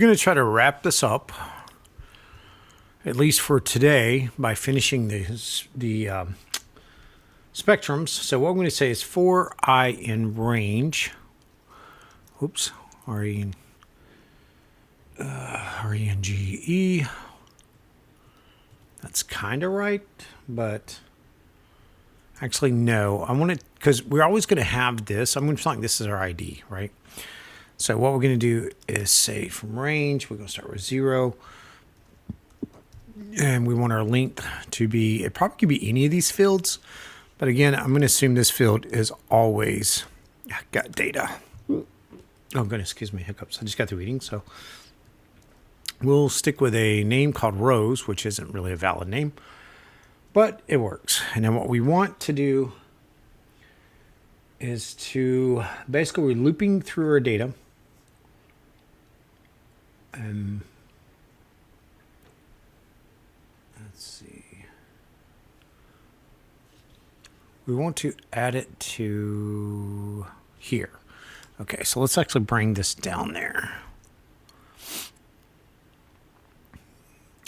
I'm going to try to wrap this up, at least for today, by finishing the spectrums. So what I'm going to say is for I in range. Oops, R-E-N-G-E. That's kind of right, but actually no. I want to, because we're always going to have this. I'm going to like this is our ID, right? So what we're going to do is say from range, we're going to start with 0. And we want our length to be, it probably could be any of these fields. But again, I'm going to assume this field is always got data. Oh, goodness, excuse me, hiccups. I just got through eating. So we'll stick with a name called rows, which isn't really a valid name, but it works. And then what we want to do is to basically, we're looping through our data. And let's see. We want to add it to here. Okay, so let's actually bring this down there.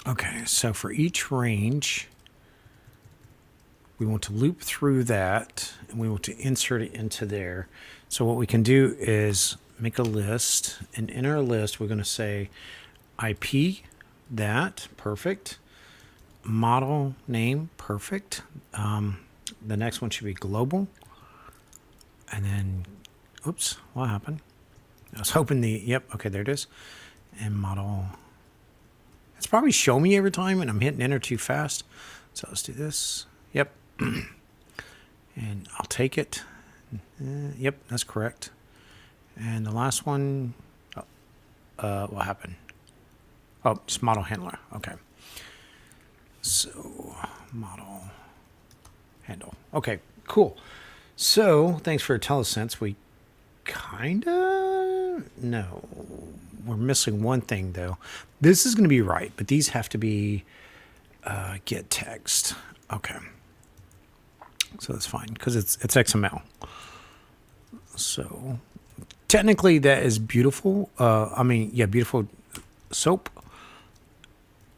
Okay, so for each range, we want to loop through that, and we want to insert it into there. So what we can do is make a list, and in our list, we're going to say IP, that, perfect. Model name, perfect. The next one should be global. And then, oops, what happened? I was hoping yep, okay, there it is. And model, it's probably show me every time, and I'm hitting enter too fast. So let's do this. Yep. And I'll take it. Yep, that's correct. And the last one, what happened? Oh, it's model handler. Okay. So model handle. Okay, cool. So thanks for IntelliSense. We no, we're missing one thing though. This is going to be right, but these have to be get text. Okay. So that's fine because it's XML. So technically that is beautiful. Beautiful soap.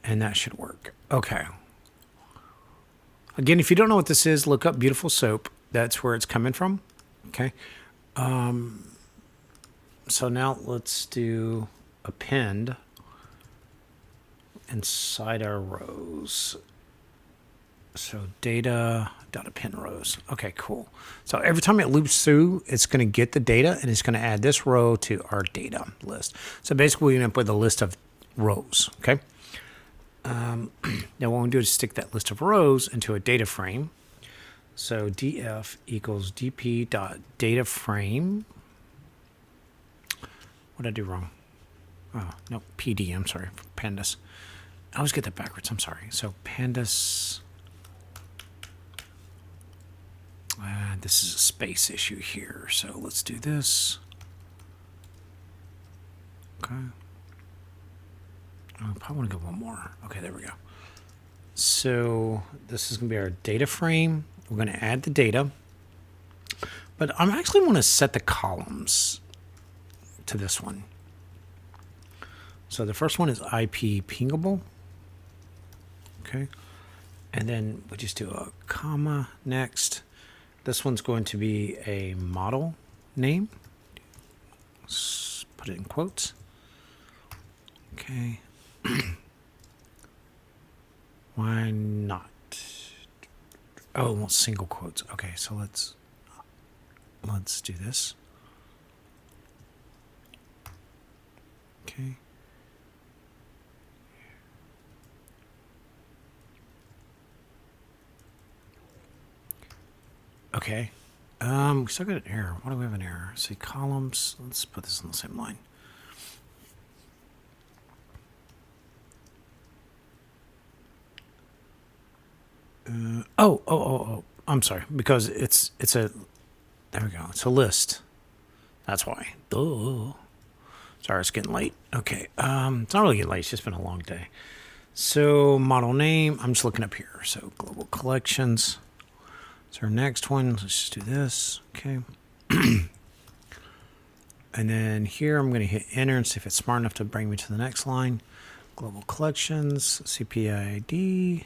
And that should work. Okay. Again, if you don't know what this is, look up beautiful soap. That's where it's coming from. Okay. So now let's do append inside our rows. So data.append rows. Okay, cool. So every time it loops through, it's going to get the data and it's going to add this row to our data list. So basically we end up with a list of rows. Okay. Now what we do is stick that list of rows into a data frame. So df equals dp.dataframe. What did I do wrong? Oh, no, PD, I'm sorry, pandas. I always get that backwards, I'm sorry. So pandas, this is a space issue here. So let's do this. Okay. I probably want to go one more. Okay, there we go. So this is going to be our data frame. We're going to add the data. But I'm actually want to set the columns to this one. So the first one is IP pingable. Okay. And then we just do a comma next. This one's going to be a model name. Let's put it in quotes. Okay. Why not? Oh, well, single quotes. Okay, so let's do this. Okay. Okay. We still got an error. Why do we have an error? Say columns. Let's put this on the same line. Oh. I'm sorry, because it's a, there we go. It's a list. That's why. Duh. Sorry, it's getting late. Okay. It's not really getting late. It's just been a long day. So model name, I'm just looking up here. So global collections. So our next one, let's just do this. Okay. And then here I'm going to hit enter and see if it's smart enough to bring me to the next line. Global collections, CPID.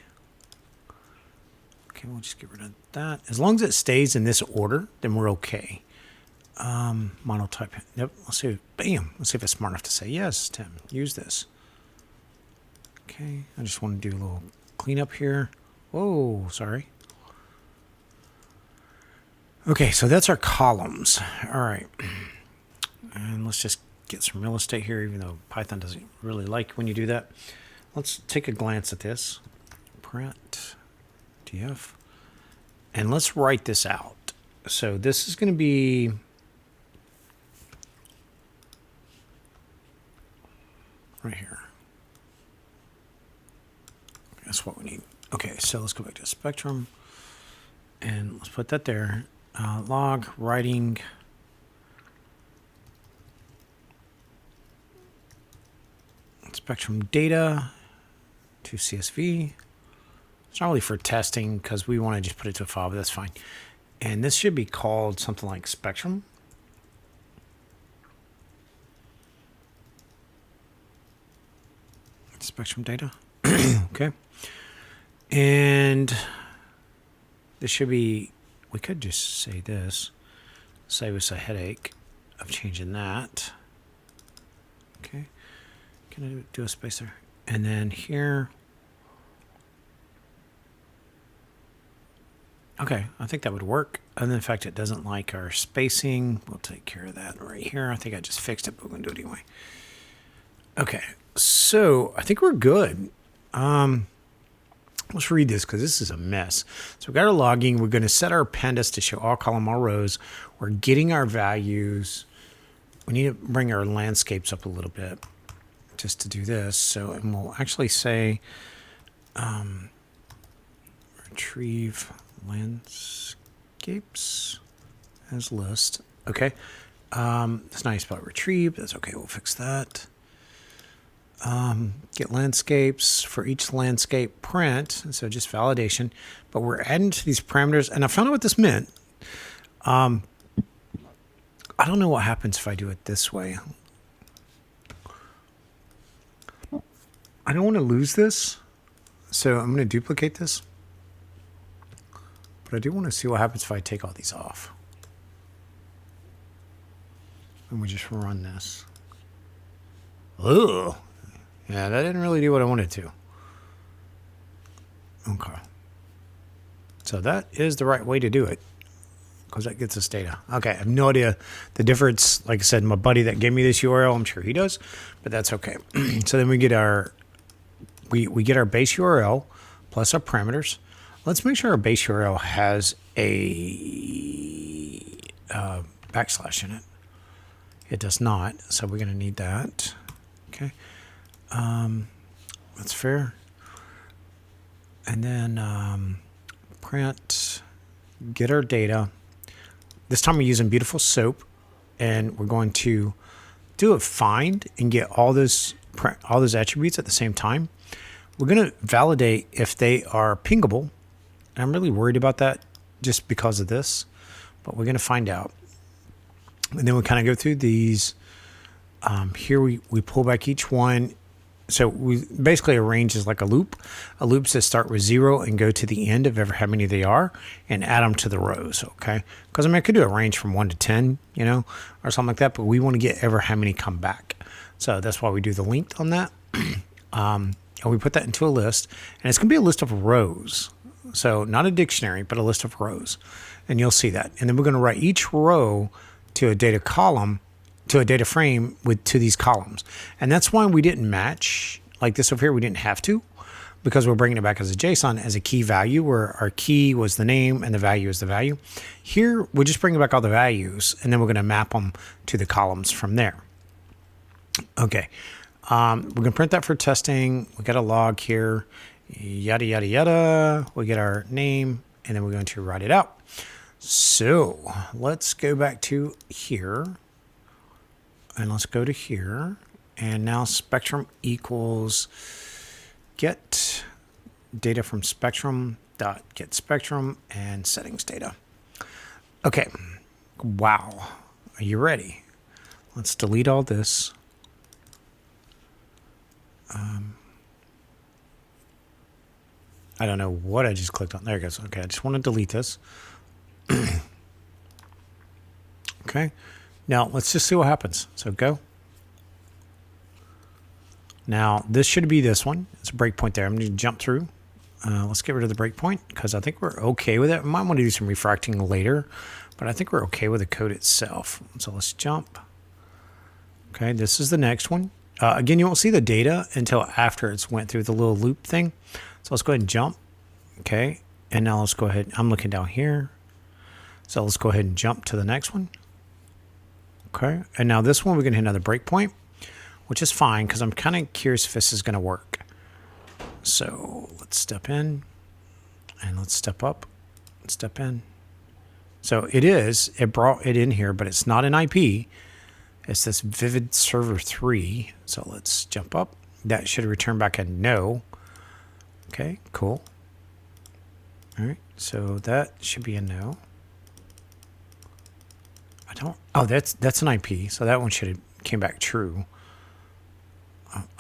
Okay, we'll just get rid of that. As long as it stays in this order, then we're okay. Monotype. Yep. Let's see. Bam. Let's see if it's smart enough to say yes, Tim. Use this. Okay. I just want to do a little cleanup here. Whoa. Sorry. Okay. So that's our columns. All right. And let's just get some real estate here, even though Python doesn't really like when you do that. Let's take a glance at this. Print df. And let's write this out. So this is going to be right here. That's what we need. Okay, so let's go back to Spectrum. And let's put that there. Log writing Spectrum data to CSV. It's not really for testing because we want to just put it to a file, but that's fine. And this should be called something like Spectrum. Spectrum data. Okay. And this should be, we could just say this, save us a headache of changing that. Okay. Can I do a space there? And then here. Okay, I think that would work. And in fact, it doesn't like our spacing. We'll take care of that right here. I think I just fixed it, but we're going to do it anyway. Okay, so I think we're good. Let's read this because this is a mess. So we got our logging. We're going to set our pandas to show all column, all rows. We're getting our values. We need to bring our landscapes up a little bit just to do this. So, and we'll actually say retrieve landscapes as list. Okay. That's not how you spell retrieve. That's okay. We'll fix that. Get landscapes for each landscape print. So just validation, but we're adding to these parameters. And I found out what this meant. I don't know what happens if I do it this way. I don't want to lose this. So I'm going to duplicate this. But I do want to see what happens if I take all these off. And we just run this. Ugh. Yeah, that didn't really do what I wanted to. Okay. So that is the right way to do it. Because that gets us data. Okay, I have no idea the difference. Like I said, my buddy that gave me this URL, I'm sure he does. But that's okay. So then we get our we get our base URL plus our parameters. Let's make sure our base URL has a backslash in it. It does not, so we're going to need that. Okay, that's fair. And then print, get our data. This time we're using Beautiful Soap, and we're going to do a find and get all those attributes at the same time. We're going to validate if they are pingable. And I'm really worried about that just because of this, but we're going to find out. And then we kind of go through these. Here we pull back each one. So we basically arrange as like a loop. A loop says start with 0 and go to the end of ever how many they are and add them to the rows, okay? Because I mean, I could do a range from 1 to 10, you know, or something like that, but we want to get ever how many come back. So that's why we do the length on that. And we put that into a list, and it's going to be a list of rows. So not a dictionary, but a list of rows. And you'll see that. And then we're going to write each row to a data column, to a data frame to these columns. And that's why we didn't match like this over here. We didn't have to, because we're bringing it back as a JSON as a key value, where our key was the name and the value is the value. Here, we're just bringing back all the values, and then we're going to map them to the columns from there. Okay. We're going to print that for testing. We got a log here, yada, yada, yada. We get our name, and then we're going to write it out. So let's go back to here, and let's go to here. And now Spectrum equals get data from Spectrum dot get Spectrum and settings data. Okay. Wow. Are you ready? let's delete all this. I don't know what I just clicked on. There it goes. Okay, I just want to delete this. Okay, now let's just see what happens. So go. Now this should be this one. It's a breakpoint there. I'm going to jump through. Let's get rid of the breakpoint because I think we're okay with it. We might want to do some refracting later, but I think we're okay with the code itself. So let's jump. Okay, this is the next one. Again, you won't see the data until after it's went through the little loop thing. So let's go ahead and jump. Okay, and now let's go ahead. I'm looking down here. So let's go ahead and jump to the next one. Okay, and now this one we're going to hit another breakpoint, which is fine because I'm kind of curious if this is going to work. So let's step in and let's step up, step in. So it brought it in here, but it's not an IP. It's this Vivid Server 3. So let's jump up. That should return back a no. Okay, cool. All right, so that should be a no. Oh, that's an IP. So that one should have came back true.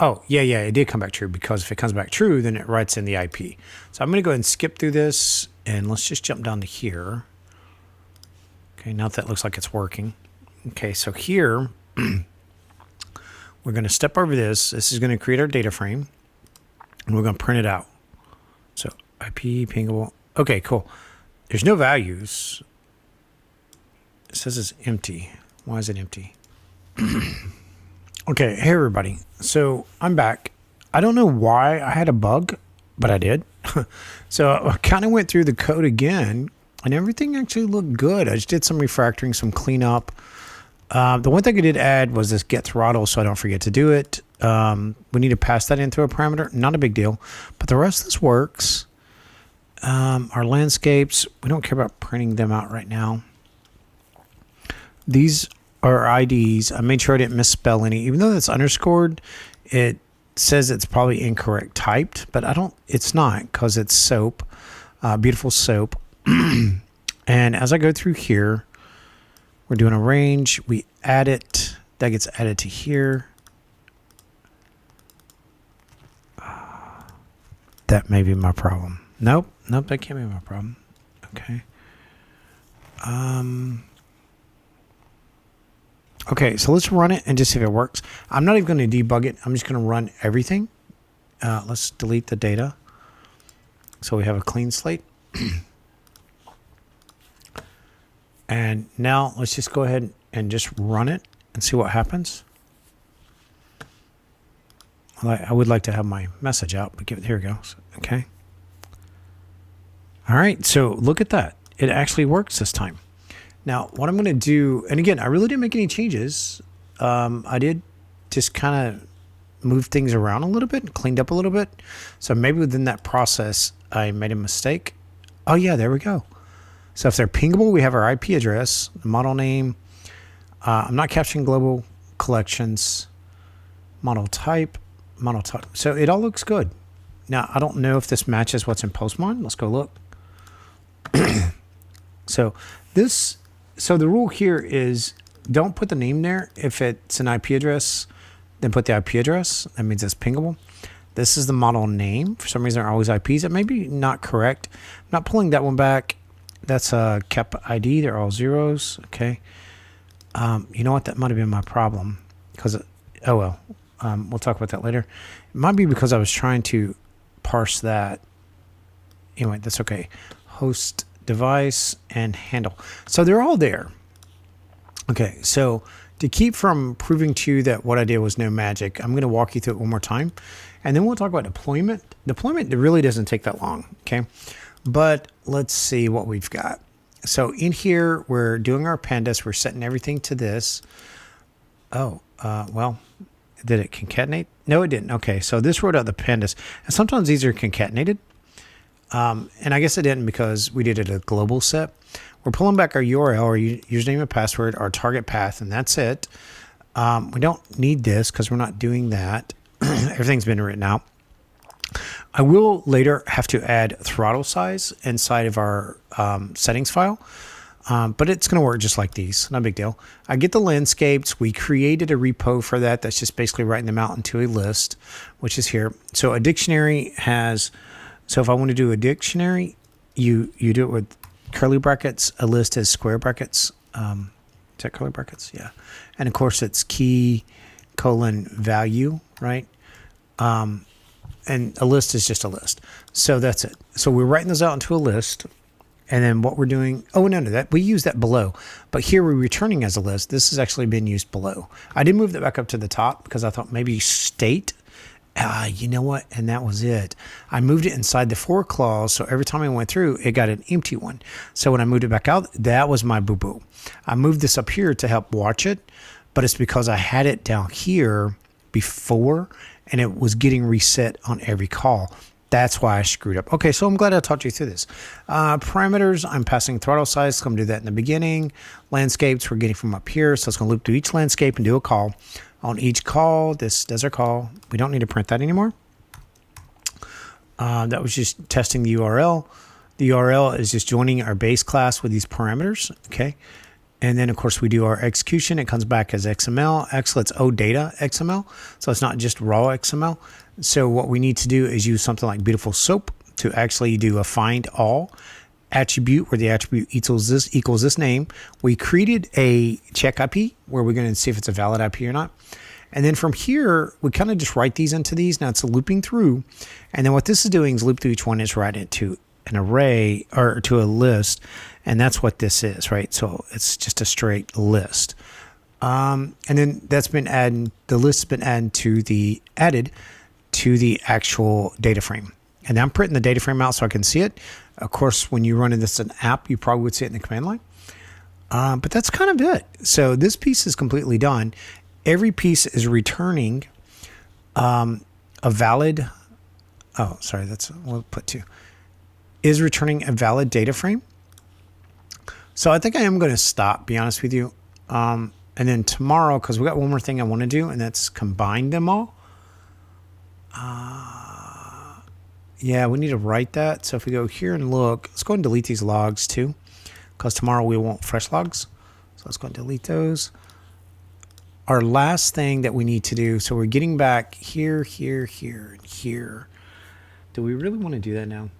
Oh, yeah, it did come back true because if it comes back true, then it writes in the IP. So I'm going to go ahead and skip through this and let's just jump down to here. Okay, now that looks like it's working. Okay, so here we're going to step over this. This is going to create our data frame and we're going to print it out. So IP pingable. Okay, cool. There's no values. It says it's empty. Why is it empty? Okay, hey everybody. So I'm back. I don't know why I had a bug, but I did. So I kind of went through the code again and everything actually looked good. I just did some refactoring, some cleanup. The one thing I did add was this get throttle so I don't forget to do it. We need to pass that into a parameter. Not a big deal, but the rest of this works. Our landscapes, we don't care about printing them out right now. These are IDs. I made sure I didn't misspell any. Even though that's underscored, it says it's probably incorrect typed, but it's not because it's soap, beautiful soap. And as I go through here, we're doing a range. We add it. That gets added to here. That may be my problem. Nope, that can't be my problem. Okay. Okay, so let's run it and just see if it works. I'm not even going to debug it. I'm just going to run everything. Let's delete the data. So we have a clean slate. And now let's just go ahead and just run it and see what happens. I would like to have my message out, but here it goes. Okay. All right, so look at that. It actually works this time. Now, what I'm going to do, and again, I really didn't make any changes. I did just kind of move things around a little bit and cleaned up a little bit. So maybe within that process, I made a mistake. Oh, yeah, there we go. So if they're pingable, we have our IP address, model name. I'm not capturing global collections, model type. So it all looks good. Now, I don't know if this matches what's in Postmon. Let's go look. So the rule here is don't put the name there. If it's an IP address, then put the IP address. That means it's pingable. This is the model name. For some reason, they're always IPs. That may be not correct. I'm not pulling that one back. That's a cap ID. They're all zeros. Okay. You know what? That might have been my problem. Because, oh well. We'll talk about that later. It might be because I was trying to parse that. Anyway, that's okay. Host device and handle. So they're all there. Okay, so to keep from proving to you that what I did was no magic, I'm going to walk you through it one more time. And then we'll talk about deployment. Deployment really doesn't take that long, okay? But let's see what we've got. So in here, we're doing our pandas. We're setting everything to this. Oh, well, did it concatenate? No, it didn't. Okay, so this wrote out the pandas. And sometimes these are concatenated. And I guess it didn't because we did it a global set. We're pulling back our URL, our username and password, our target path, and that's it. We don't need this because we're not doing that. Everything's been written out. I will later have to add throttle size inside of our settings file. But it's going to work just like these. No big deal. I get the landscapes. We created a repo for that. That's just basically writing them out into a list, which is here. So a dictionary has, so if I want to do a dictionary, you do it with curly brackets. A list has square brackets. Is that curly brackets? Yeah. And of course it's key, colon, value, right? And a list is just a list. So that's it. So we're writing those out into a list. And then what we're doing, that we use that below. But here we're returning as a list. This has actually been used below. I did move that back up to the top because I thought maybe state. You know what? And that was it. I moved it inside the for clause. So every time I went through, it got an empty one. So when I moved it back out, that was my boo-boo. I moved this up here to help watch it. But it's because I had it down here before and it was getting reset on every call. That's why I screwed up. Okay, so I'm glad I taught you through this. Parameters, I'm passing throttle size. So I'm going to do that in the beginning. Landscapes, we're getting from up here. So it's going to loop through each landscape and do a call. On each call, this does our call. We don't need to print that anymore. That was just testing the URL. The URL is just joining our base class with these parameters. Okay. And then, of course, we do our execution. It comes back as XML. Let's OData XML. So it's not just raw XML. So what we need to do is use something like Beautiful Soap to actually do a find all attribute where the attribute equals this name. We created a check IP where we're going to see if it's a valid IP or not. And then from here, we kind of just write these into these. Now it's looping through. And then what this is doing is loop through each one is write it to an array or to a list. And that's what this is, right? So it's just a straight list. And then that's been added, the list has been added to the actual data frame. And I'm printing the data frame out so I can see it. Of course, when you're running this in an app, you probably would see it in the command line. But that's kind of it. So this piece is completely done. Every piece is returning a valid, we'll put two, is returning a valid data frame. So I think I am going to stop, be honest with you. And then tomorrow, because we got one more thing I want to do, and that's combine them all. Yeah, we need to write that. So if we go here and look, let's go and delete these logs too, because tomorrow we want fresh logs. So let's go and delete those. Our last thing that we need to do, so we're getting back here, here, here, and here. Do we really want to do that now?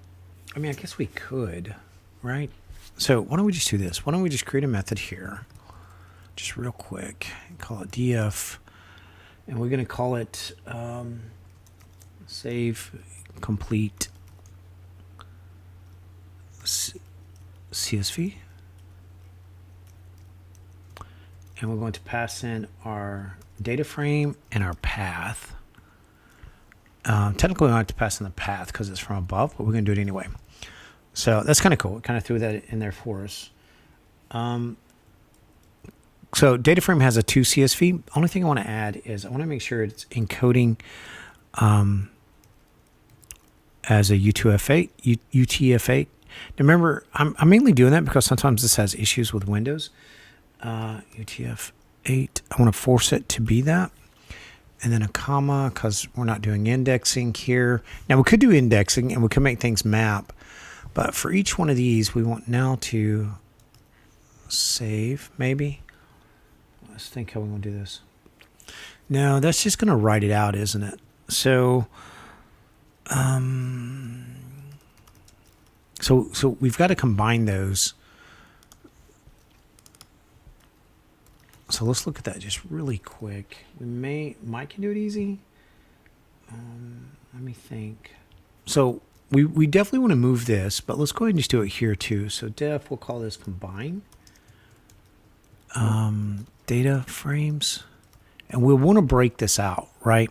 I mean, I guess we could, right? So why don't we just do this? Why don't we just create a method here, just real quick, and call it df, and we're going to call it save complete CSV. And we're going to pass in our data frame and our path. Technically, we don't have to pass in the path because it's from above, but we're going to do it anyway. So that's kind of cool. It kind of threw that in there for us. So data frame has a 2 CSV. Only thing I want to add is I want to make sure it's encoding as a U2F8, UTF-8. Now remember, I'm mainly doing that because sometimes this has issues with Windows. UTF-8, I want to force it to be that. And then a comma because we're not doing indexing here. Now we could do indexing and we could make things map. But for each one of these, we want now to save, maybe. Let's think how we want to do this. No, that's just going to write it out, isn't it? So, so we've got to combine those. So let's look at that just really quick. We might can do it easy. Let me think. So we definitely want to move this, but let's go ahead and just do it here too. So def, we'll call this combine. Data frames. And we'll want to break this out, right?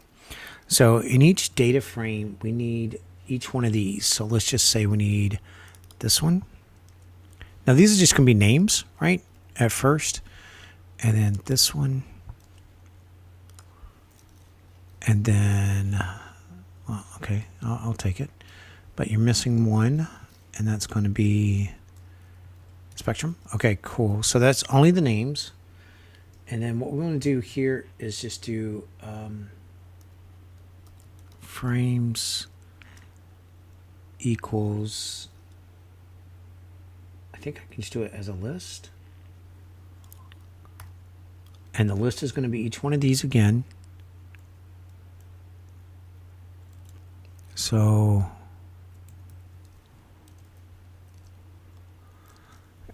So in each data frame, we need each one of these. So let's just say we need this one. Now these are just going to be names, right? At first. And then this one. And then, well, okay, I'll take it. But you're missing one, and that's going to be Spectrum. Okay, cool. So that's only the names. And then what we're going to do here is just do frames equals, I think I can just do it as a list. And the list is going to be each one of these again. So,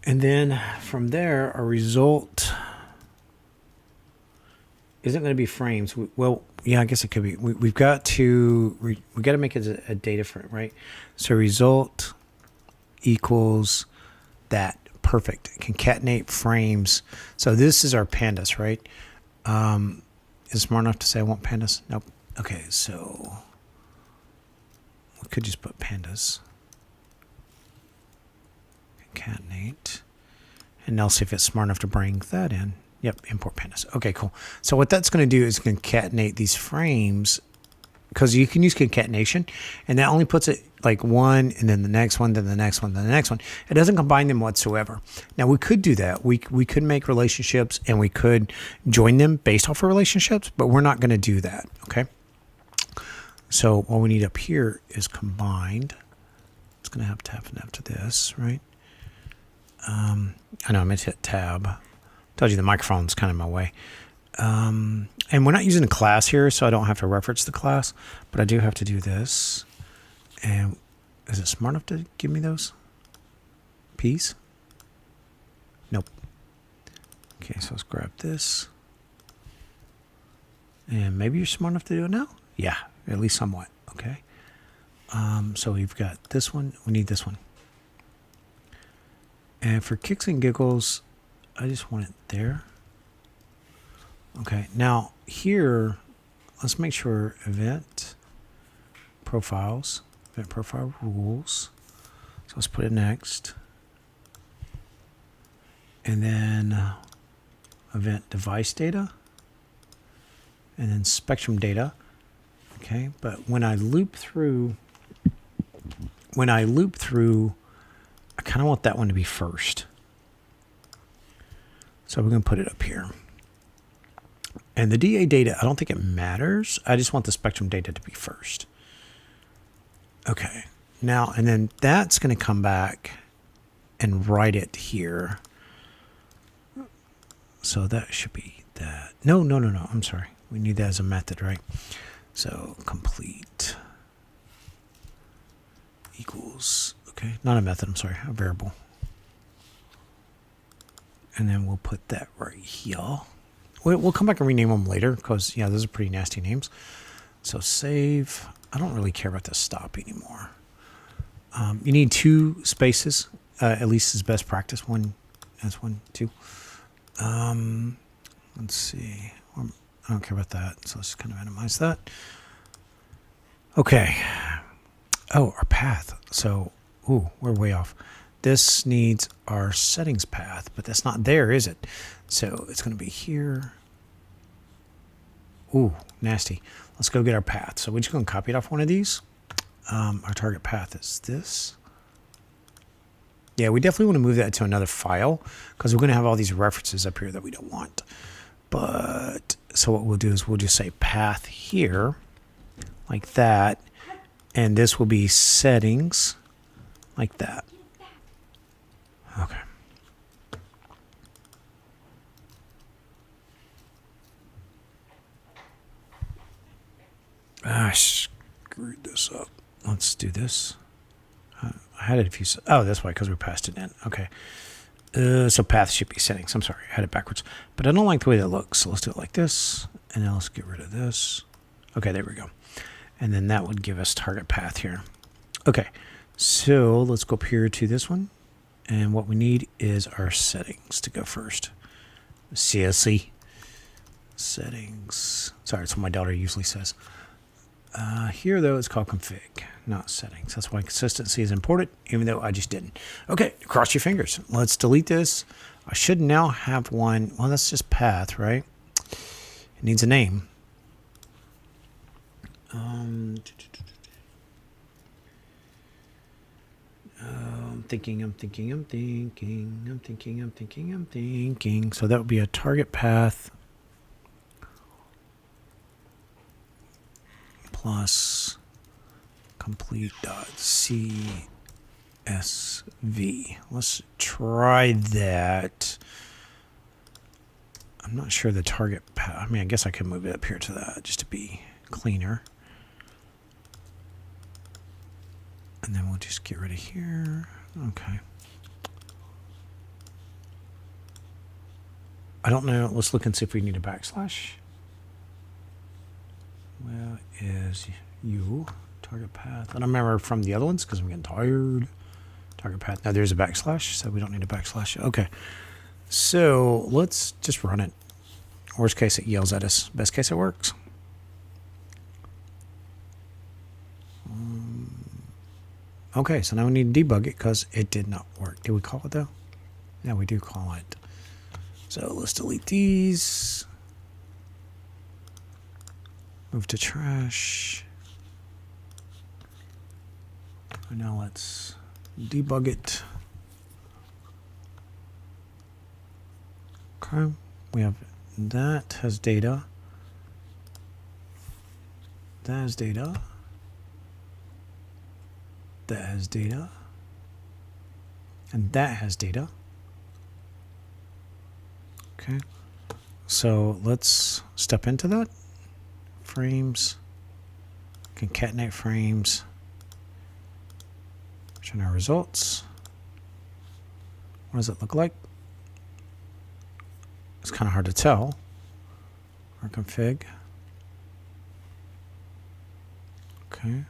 and then from there, our result isn't going to be frames. Well, yeah, I guess it could be. We've got to make it a data frame, right? So result equals that. Perfect. Concatenate frames. So this is our pandas, right? Is it smart enough to say I want pandas? Nope. Okay, so we could just put pandas. Concatenate. And now see if it's smart enough to bring that in. Yep, import pandas. Okay, cool. So what that's going to do is concatenate these frames, because you can use concatenation, and that only puts it like one, and then the next one, then the next one, then the next one. It doesn't combine them whatsoever. Now, we could do that. We could make relationships, and we could join them based off of relationships, but we're not going to do that, okay? So what we need up here is combined. It's going to have to happen after this, right? I know I meant to hit tab. Told you the microphone's kind of in my way. And we're not using a class here, so I don't have to reference the class, but I do have to do this. And is it smart enough to give me those P's? Nope. Okay, so let's grab this. And maybe you're smart enough to do it now? Yeah, at least somewhat. Okay. So we've got this one. We need this one. And for kicks and giggles, I just want it there. Okay, now here, let's make sure event profiles, event profile rules. So let's put it next. And then event device data. And then spectrum data. Okay, but when I loop through, I kind of want that one to be first. So we're going to put it up here. And the DA data, I don't think it matters. I just want the spectrum data to be first. Okay. Now, and then that's going to come back and write it here. So that should be that. No. I'm sorry. We need that as a method, right? So complete equals, okay, not a method, I'm sorry, a variable. And then we'll put that right here. We'll come back and rename them later because, yeah, those are pretty nasty names. So save. I don't really care about the stop anymore. You need 2 spaces, at least as best practice. One, 2. Let's see. I don't care about that, so let's just kind of minimize that. Okay. Oh, our path. So, ooh, we're way off. This needs our settings path, but that's not there, is it? So it's going to be here. Ooh, nasty. Let's go get our path. So we're just going to copy it off one of these. Our target path is this. Yeah, we definitely want to move that to another file because we're going to have all these references up here that we don't want. But so what we'll do is we'll just say path here like that. And this will be settings like that. Okay. I screwed this up. Let's do this. I had it if you... Oh, that's why, because we passed it in. Okay. So path should be settings. I'm sorry, I had it backwards. But I don't like the way that looks. So let's do it like this. And then let's get rid of this. Okay, there we go. And then that would give us target path here. Okay. So let's go up here to this one. And what we need is our settings to go first. CSV. Settings. Sorry, that's what my daughter usually says. Here, though, it's called config, not settings. That's why consistency is important, even though I just didn't. Okay, cross your fingers. Let's delete this. I should now have one. Well, that's just path, right? It needs a name. I'm thinking. So that would be a target path plus complete.csv. Let's try that. I'm not sure the target path. I mean, I guess I could move it up here to that just to be cleaner. And then we'll just get rid of here. Okay. I don't know. Let's look and see if we need a backslash. Where is you? Target path. I don't remember from the other ones because I'm getting tired. Target path. Now there's a backslash, so we don't need a backslash. Okay. So let's just run it. Worst case, it yells at us. Best case, it works. Okay, so now we need to debug it because it did not work. Did we call it though? Yeah, we do call it. So let's delete these. Move to trash. And now let's debug it. Okay, we have that has data. That has data. That has data. And that has data. Okay. So let's step into that. Frames. Concatenate frames. Return our results. What does it look like? It's kind of hard to tell. Our config. Okay.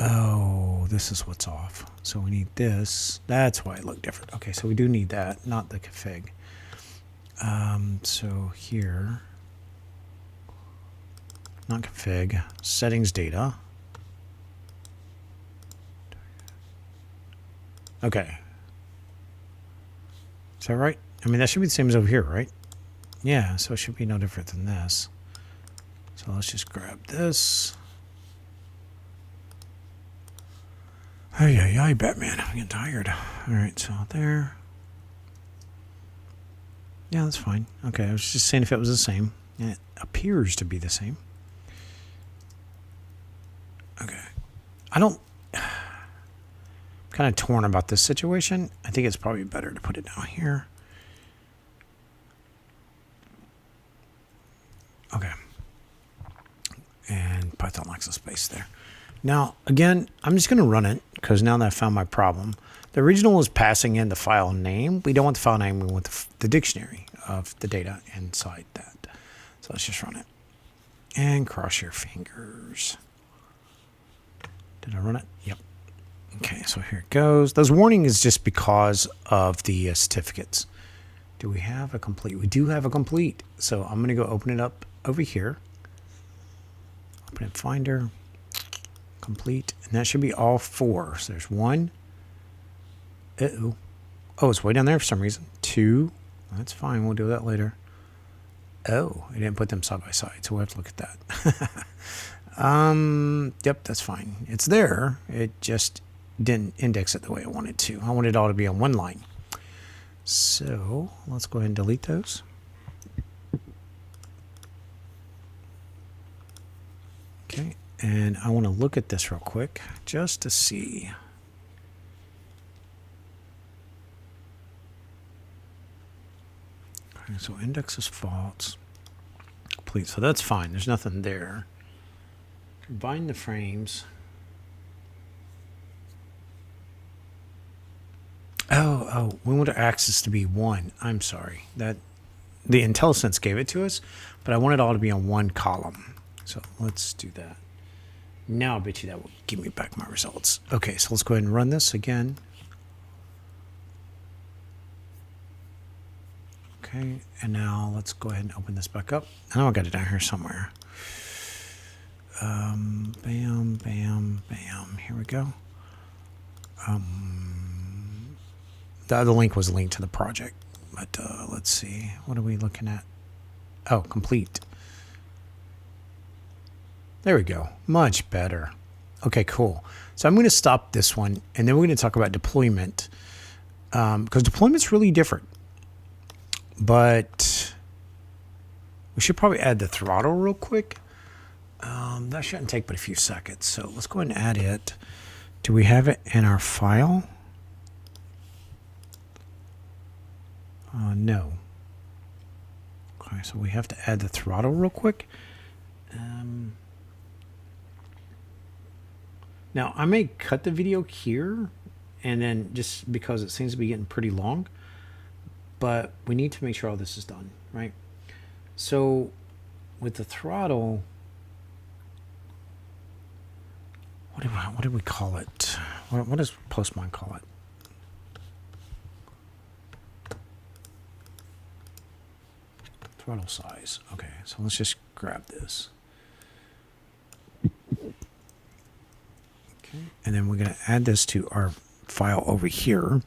Oh, this is what's off. So we need this. That's why it looked different. Okay, so we do need that, not the config. So here, not config, settings data. Okay. Is that right? I mean, that should be the same as over here, right? Yeah, so it should be no different than this. So let's just grab this. Ay, Batman. I'm getting tired. All right, so there. Yeah, that's fine. Okay, I was just saying if it was the same. It appears to be the same. Okay. I'm kind of torn about this situation. I think it's probably better to put it down here. Okay. And Python likes a space there. Now, again, I'm just going to run it because now that I found my problem, the original is passing in the file name. We don't want the file name. We want the dictionary of the data inside that. So let's just run it. And cross your fingers. Did I run it? Yep. Okay, so here it goes. Those warning is just because of the certificates. Do we have a complete? We do have a complete. So I'm going to go open it up over here. Open it Finder. Complete. And that should be all four. So there's one. Uh-oh. Oh, it's way down there for some reason. Two. That's fine. We'll do that later. Oh, I didn't put them side by side, so we'll have to look at that. Yep, that's fine. It's there. It just didn't index it the way I wanted to. I wanted it all to be on one line. So let's go ahead and delete those. Okay, and I want to look at this real quick just to see. Okay, so index is false. Complete. So that's fine. There's nothing there. Combine the frames. Oh, we want our axis to be one. I'm sorry. That the IntelliSense gave it to us, but I want it all to be on one column. So let's do that. Now I bet you that will give me back my results. Okay, so let's go ahead and run this again. Okay, and now let's go ahead and open this back up. I know I got it down here somewhere. Bam, bam, bam. Here we go. The other link was a link to the project, but let's see. What are we looking at? Oh, complete. There we go. Much better. Okay, cool. So I'm going to stop this one, and then we're going to talk about deployment, because deployment's really different. But we should probably add the throttle real quick. That shouldn't take but a few seconds. So let's go ahead and add it. Do we have it in our file? No. Okay, so we have to add the throttle real quick. Now, I may cut the video here, and then just because it seems to be getting pretty long, but we need to make sure all this is done, right? So with the throttle, what did we call it? What does Postmine call it? Throttle size. Okay, so let's just grab this. Okay, and then we're going to add this to our file over here.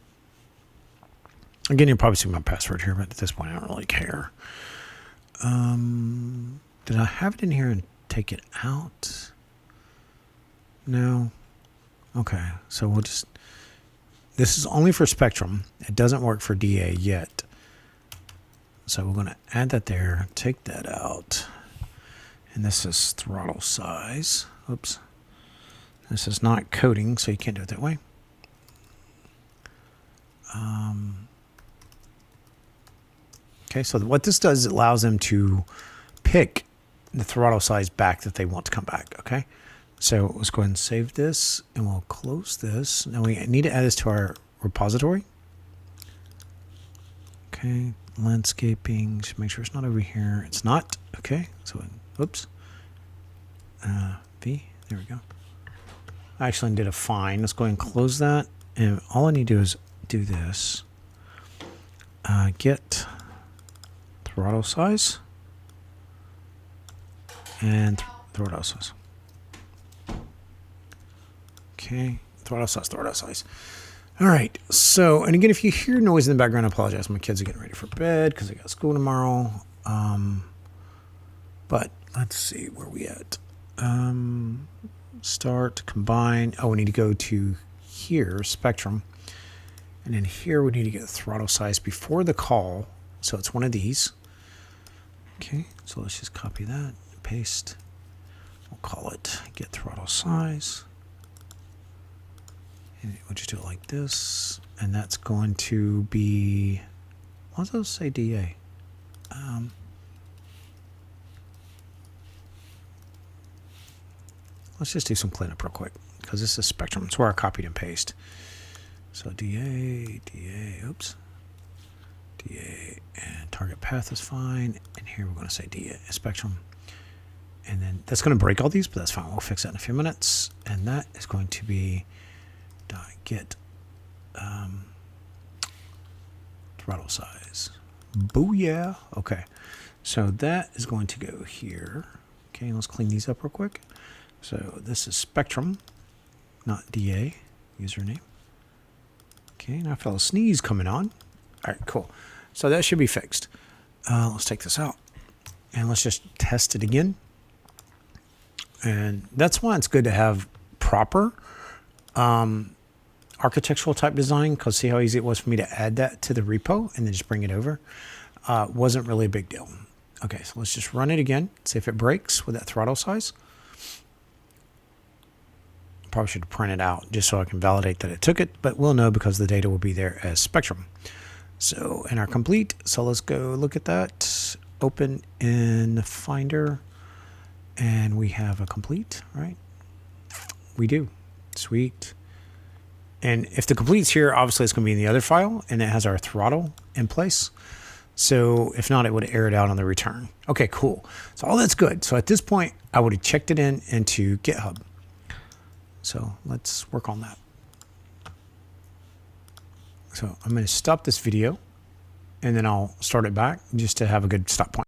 Again, you'll probably see my password here, but at this point, I don't really care. Did I have it in here and take it out? No. Okay, so we'll just... This is only for Spectrum. It doesn't work for DA yet. So we're going to add that there, take that out. And this is throttle size. Oops. This is not coding, so you can't do it that way. Okay, so what this does is it allows them to pick the throttle size back that they want to come back, okay? So let's go ahead and save this, and we'll close this. Now we need to add this to our repository. Okay, landscaping, just make sure it's not over here. It's not, okay, so, oops. V, there we go. I actually did a fine. Let's go ahead and close that. And all I need to do is do this. Get throttle size and throttle size. Okay, throttle size. All right, so, and again, if you hear noise in the background, I apologize. My kids are getting ready for bed because they got school tomorrow. But let's see, where are we at? Start, combine. Oh, we need to go to here, Spectrum. And then here we need to get throttle size before the call. So it's one of these. Okay, so let's just copy that, paste. We'll call it get throttle size. And we'll just do it like this. And that's going to be, what does those say DA? Let's just do some cleanup real quick because this is Spectrum. It's where I copied and paste. So DA, oops. DA and target path is fine. And here we're going to say DA Spectrum. And then that's going to break all these, but that's fine. We'll fix that in a few minutes. And that is going to be get throttle size. Booyah. Okay. So that is going to go here. Okay, let's clean these up real quick. So this is Spectrum, not DA, username. Okay, now I felt a sneeze coming on. All right, cool. So that should be fixed. Let's take this out and let's just test it again. And that's why it's good to have proper architectural type design, because see how easy it was for me to add that to the repo and then just bring it over. Wasn't really a big deal. Okay, so let's just run it again, see if it breaks with that throttle size. Probably should print it out just so I can validate that it took it, but we'll know because the data will be there as Spectrum. So in our complete, so let's go look at that. Open in Finder, and we have a complete, right? We do. Sweet. And if the complete's here, obviously it's going to be in the other file, and it has our throttle in place. So if not, it would error it out on the return. Okay, cool. So all that's good. So at this point, I would have checked it into GitHub. So let's work on that. So I'm going to stop this video, and then I'll start it back just to have a good stop point.